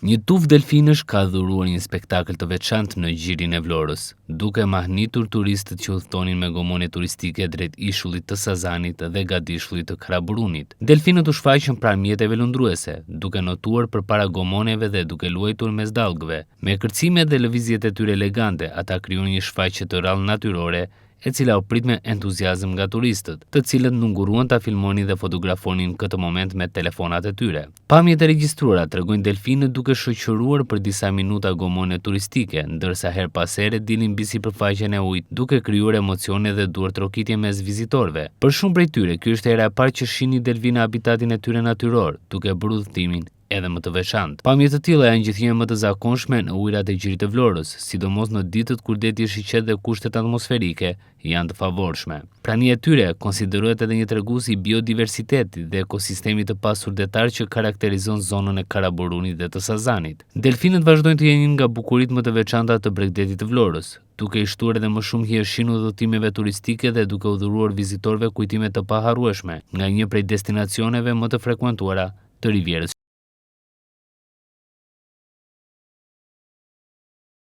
Një tuf delfinësh ka dhuruar një spektakël të veçantë në Gjirin e Vlorës, duke mahnitur turistët që udhtonin me gomone turistike drejt ishullit të Sazanit dhe gadishullit të Karaburunit. Delfinët u shfaqën pranë mjeteve lundruese, duke notuar përpara gomoneve dhe duke luajtur mes dallgëve. Me kërcimet dhe lëvizjet e tyre elegante, ata krijuan një shfaqje të rrallë natyrore, e cila u prit me entuziazëm nga turistët, të cilët nuk nguruan ta filmonin dhe fotografonin këtë moment me telefonat e tyre. Pamjet e regjistruara tregojnë delfinët duke shoqëruar për disa minuta gomone turistike, ndërsa her pas here dilnin mbi sipërfaqen e ujit, duke krijuar emocione dhe duar trokitje mes vizitorëve. Për shumë prej tyre, ky është hera e parë që shihnin delfina habitatin e tyre natyror, duke bërë udhëtimin edhe më të veçantë. Pamje të tilla janë gjithnjë më të zakonshme në ujërat e Gjirit të Vlorës, sidomos në ditët kur deti është i qetë dhe kushtet atmosferike janë të favorshme. Prania e tyre konsiderohet edhe një tregues i biodiversitetit dhe ekosistemit të pasur detar që karakterizon zonën e Karaburunit dhe të Sazanit. Delfinët vazhdojnë të jenë një nga bukuritë më të veçanta të Bregdetit të Vlorës, duke i shtuar edhe më shumë hije udhëtimeve turistike dhe duke u dhuruar vizitorëve kujtime të paharrueshme nga një prej destinacioneve më të frekuentuara të Rivierës